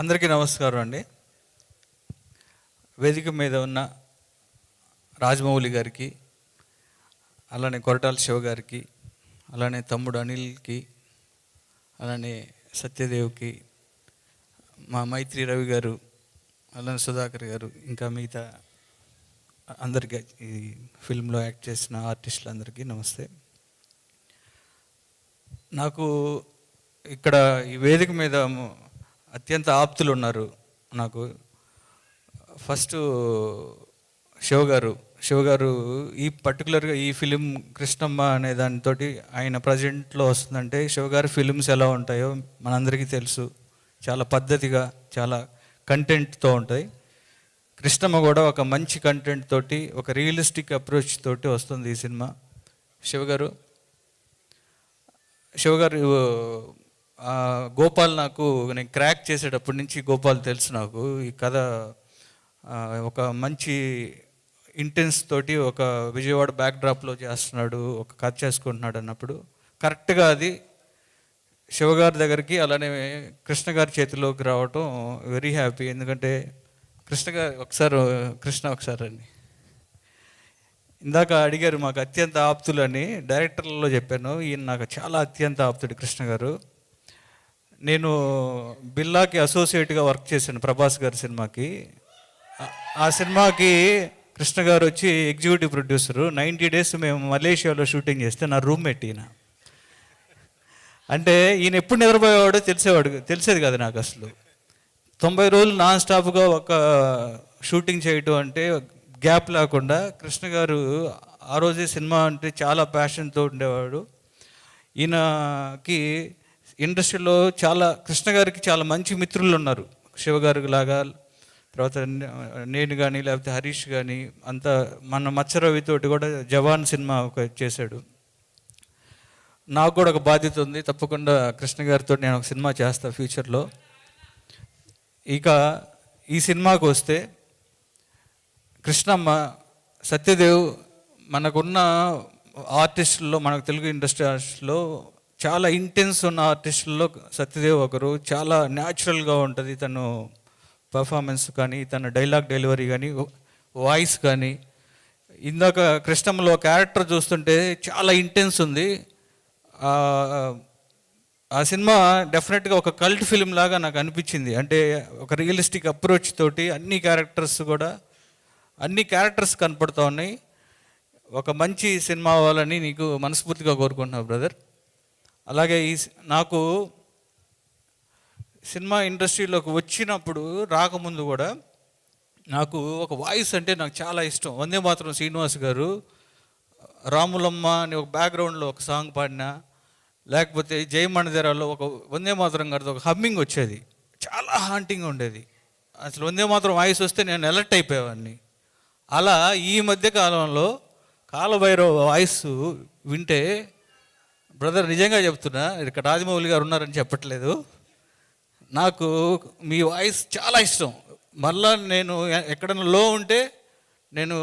అందరికీ నమస్కారం అండి. వేదిక మీద ఉన్న రాజమౌళి గారికి, అలానే కొరటాల శివ గారికి, అలానే తమ్ముడు అనిల్కి, అలానే సత్యదేవ్కి, మా మైత్రి రవి గారు, అలానే సుధాకర్ గారు, ఇంకా మిగతా అందరికీ ఈ ఫిల్మ్లో యాక్ట్ చేసిన ఆర్టిస్టులందరికీ నమస్తే. నాకు ఇక్కడ ఈ వేదిక మీద అత్యంత ఆప్తులు ఉన్నారు. నాకు ఫస్ట్ శివ గారు ఈ పర్టికులర్గా ఈ ఫిలిం కృష్ణమ్మ అనే దానితో ఆయన ప్రజెంట్లో వస్తుందంటే శివ గారి ఫిలిమ్స్ ఎలా ఉంటాయో మనందరికీ తెలుసు. చాలా పద్ధతిగా, చాలా కంటెంట్తో ఉంటాయి. కృష్ణమ్మ కూడా ఒక మంచి కంటెంట్ తోటి, ఒక రియలిస్టిక్ అప్రోచ్ తోటి వస్తుంది ఈ సినిమా. శివ గారు గోపాల్, నాకు నేను క్రాక్ చేసేటప్పటి నుంచి గోపాల్ తెలుసు నాకు. ఈ కథ ఒక మంచి ఇంటెన్స్ తోటి ఒక విజయవాడ బ్యాక్డ్రాప్లో చేస్తున్నాడు, ఒక కథ చేసుకుంటున్నాడు అన్నప్పుడు కరెక్ట్గా అది శివగారి దగ్గరికి, అలానే కృష్ణ గారి చేతిలోకి రావటం వెరీ హ్యాపీ. ఎందుకంటే కృష్ణ ఒకసారి అండి, ఇందాక అడిగారు మాకు అత్యంత ఆప్తులు అని. డైరెక్టర్లలో చెప్పాను, ఈయన నాకు చాలా అత్యంత ఆప్తుడు కృష్ణ గారు. నేను బిల్లాకి అసోసియేట్గా వర్క్ చేశాను ప్రభాస్ గారి సినిమాకి. ఆ సినిమాకి కృష్ణ గారు వచ్చి ఎగ్జిక్యూటివ్ ప్రొడ్యూసరు. 90 days మేము మలేషియాలో షూటింగ్ చేస్తే నా రూమ్మేట్ ఈయన. అంటే ఈయన ఎప్పుడు నిద్రపోయేవాడో తెలిసేది కాదు నాకు అసలు. 90 రోజులు నాన్ స్టాప్గా ఒక షూటింగ్ చేయటం అంటే గ్యాప్ లేకుండా. కృష్ణ గారు ఆ రోజే సినిమా అంటే చాలా ప్యాషన్తో ఉండేవాడు. ఈయనకి ఇండస్ట్రీలో కృష్ణ గారికి చాలా మంచి మిత్రులు ఉన్నారు. శివగారికి లాగా, తర్వాత నేను కానీ, లేకపోతే హరీష్ కానీ, అంతా మన మత్స్యరవితోటి కూడా జవాన్ సినిమా చేశాడు. నాకు కూడా ఒక బాధ్యత ఉంది, తప్పకుండా కృష్ణ గారితో నేను ఒక సినిమా చేస్తాను ఫ్యూచర్లో. ఇక ఈ సినిమాకు వస్తే కృష్ణమ్మ, సత్యదేవ్ మనకున్న ఆర్టిస్టుల్లో, మనకు తెలుగు ఇండస్ట్రీ ఆర్టిస్టులో చాలా ఇంటెన్స్ ఉన్న ఆర్టిస్టుల్లో సత్యదేవ్ ఒకరు. చాలా న్యాచురల్గా ఉంటుంది తను పర్ఫార్మెన్స్ కానీ, తన డైలాగ్ డెలివరీ కానీ, వాయిస్ కానీ. ఇందాక కృష్ణమ్మలో క్యారెక్టర్ చూస్తుంటే చాలా ఇంటెన్స్ ఉంది. ఆ సినిమా డెఫినెట్గా ఒక కల్ట్ ఫిలిం లాగా నాకు అనిపించింది. అంటే ఒక రియలిస్టిక్ అప్రోచ్ తోటి అన్ని క్యారెక్టర్స్ కనపడుతూ ఉన్నాయి. ఒక మంచి సినిమా అవ్వాలని నీకు మనస్ఫూర్తిగా కోరుకుంటున్నాను బ్రదర్. అలాగే నాకు సినిమా ఇండస్ట్రీలోకి వచ్చినప్పుడు, రాకముందు కూడా నాకు ఒక వాయిస్ అంటే నాకు చాలా ఇష్టం. వందే మాత్రం శ్రీనివాస్ గారు రాములమ్మ అని ఒక బ్యాక్గ్రౌండ్లో ఒక సాంగ్ పాడినా, లేకపోతే జయమణిధరాలో ఒక వందే మాత్రం గారితో ఒక హమ్మింగ్ వచ్చేది, చాలా హాంటింగ్ ఉండేది. అసలు వందే మాత్రం వాయిస్ వస్తే నేను అలర్ట్ అయిపోయేవాడిని. అలా ఈ మధ్య కాలంలో కాలభైరవ వాయిస్ వింటే, బ్రదర్ నిజంగా చెప్తున్నా, ఇక్కడ రాజమౌళి గారు ఉన్నారని చెప్పట్లేదు, నాకు మీ వాయిస్ చాలా ఇష్టం. మళ్ళా నేను ఎక్కడైనా లో ఉంటే నేను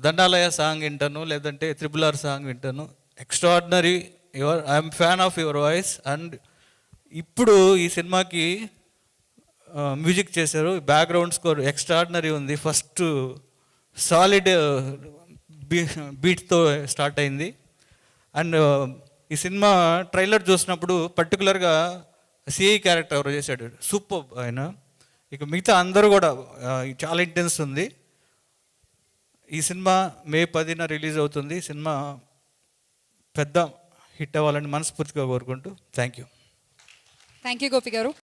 దండాలయ సాంగ్ వింటాను, లేదంటే RRR సాంగ్ వింటాను. Extraordinary, I'm fan of your voice. And ఇప్పుడు ఈ సినిమాకి మ్యూజిక్ చేశారు, బ్యాక్గ్రౌండ్ స్కోర్ ఎక్స్ట్రాడినరీ ఉంది. ఫస్ట్ సాలిడ్ బీట్తో స్టార్ట్ అయింది. అండ్ ఈ సినిమా ట్రైలర్ చూసినప్పుడు పర్టికులర్గా సిఐ క్యారెక్టర్ ఎవరు చేశాడు, సూపర్ ఆయన. ఇక మిగతా అందరూ కూడా చాలా ఇంటెన్స్ ఉంది. ఈ సినిమా May 10న రిలీజ్ అవుతుంది. సినిమా పెద్ద హిట్ అవ్వాలని మనస్ఫూర్తిగా కోరుకుంటూ థ్యాంక్ యూ గోపి గారు.